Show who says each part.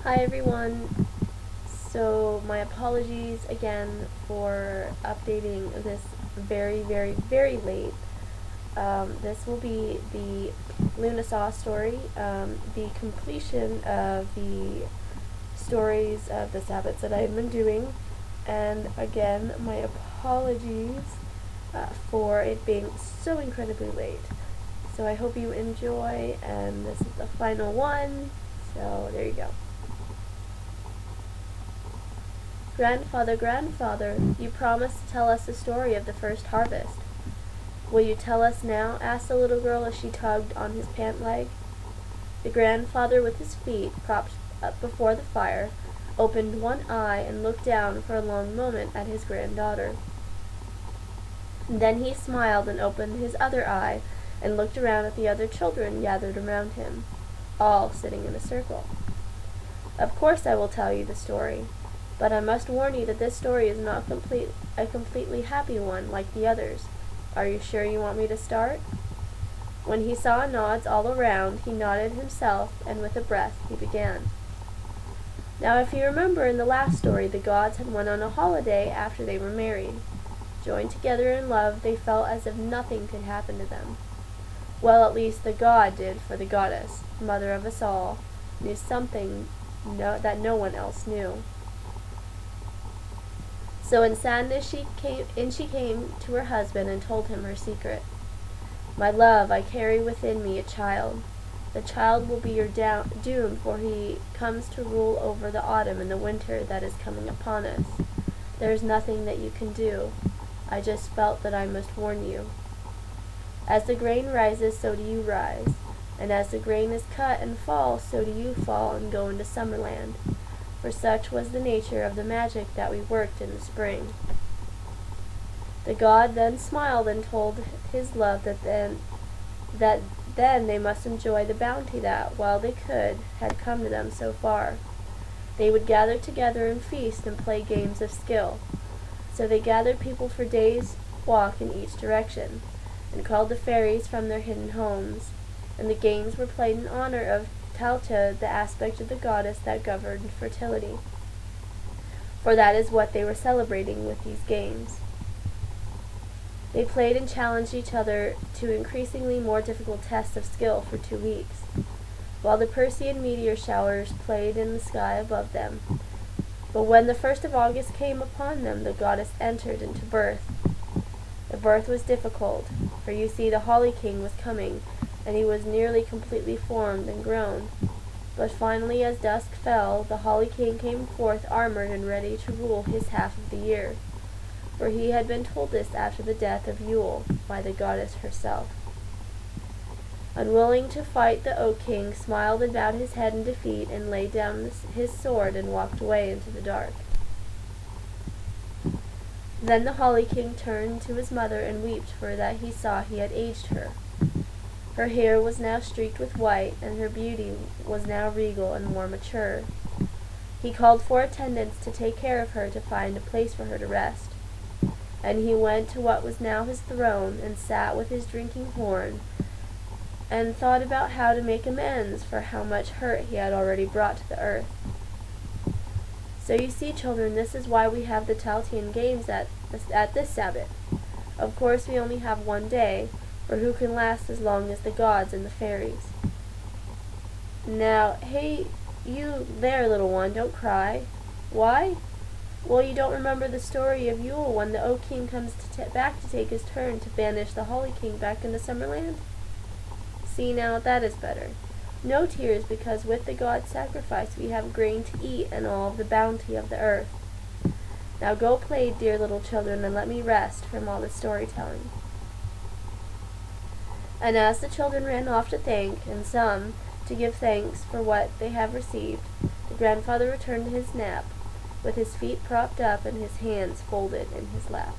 Speaker 1: Hi everyone. So my apologies again for updating this very late. This will be the Lughnasad story, the completion of the stories of the Sabbats that I've been doing, and again my apologies for it being so incredibly late. So I hope you enjoy, and this is the final one, so there you go. Grandfather, grandfather, you promised to tell us the story of the first harvest. Will you tell us now? Asked the little girl as she tugged on his pant leg. The grandfather, with his feet propped up before the fire, opened one eye and looked down for a long moment at his granddaughter. Then he smiled and opened his other eye and looked around at the other children gathered around him, all sitting in a circle. Of course I will tell you the story. But I must warn you that this story is not a completely happy one like the others. Are you sure you want me to start? When he saw nods all around, he nodded himself, and with a breath he began. Now if you remember in the last story, the gods had went on a holiday after they were married. Joined together in love, they felt as if nothing could happen to them. Well, at least the god did, for the goddess, mother of us all, knew something that no one else knew. So in sadness she came to her husband and told him her secret. My love, I carry within me a child. The child will be your doom, for he comes to rule over the autumn and the winter that is coming upon us. There is nothing that you can do. I just felt that I must warn you. As the grain rises, so do you rise. And as the grain is cut and falls, so do you fall and go into Summerland. For such was the nature of the magic that we worked in the spring. The god then smiled and told his love that then they must enjoy the bounty that, while they could, had come to them so far. They would gather together and feast and play games of skill. So they gathered people for days' walk in each direction, and called the fairies from their hidden homes, and the games were played in honor of Talta, the aspect of the goddess that governed fertility. For that is what they were celebrating with these games. They played and challenged each other to increasingly more difficult tests of skill for 2 weeks, while the Perseid meteor showers played in the sky above them. But when the 1st of August came upon them, the goddess entered into birth. The birth was difficult, for you see the Holly King was coming, and he was nearly completely formed and grown. But finally, as dusk fell, the Holly King came forth armored and ready to rule his half of the year, for he had been told this after the death of Yule by the goddess herself. Unwilling to fight, the Oak King smiled and bowed his head in defeat and laid down his sword and walked away into the dark. Then the Holly King turned to his mother and wept, for that he saw he had aged her. Her hair was now streaked with white, and her beauty was now regal and more mature. He called for attendants to take care of her, to find a place for her to rest. And he went to what was now his throne, and sat with his drinking horn, and thought about how to make amends for how much hurt he had already brought to the earth. So you see, children, this is why we have the Taltian games at this Sabbath. Of course, we only have 1 day, for who can last as long as the gods and the fairies? Now, hey, you there, little one, don't cry. Why? Well, you don't remember the story of Yule, when the Oak King comes back to take his turn to banish the Holly King back into Summerland? See, now, that is better. No tears, because with the god's sacrifice we have grain to eat and all of the bounty of the earth. Now go play, dear little children, and let me rest from all this storytelling. And as the children ran off to thank, and some to give thanks for what they have received, the grandfather returned to his nap, with his feet propped up and his hands folded in his lap.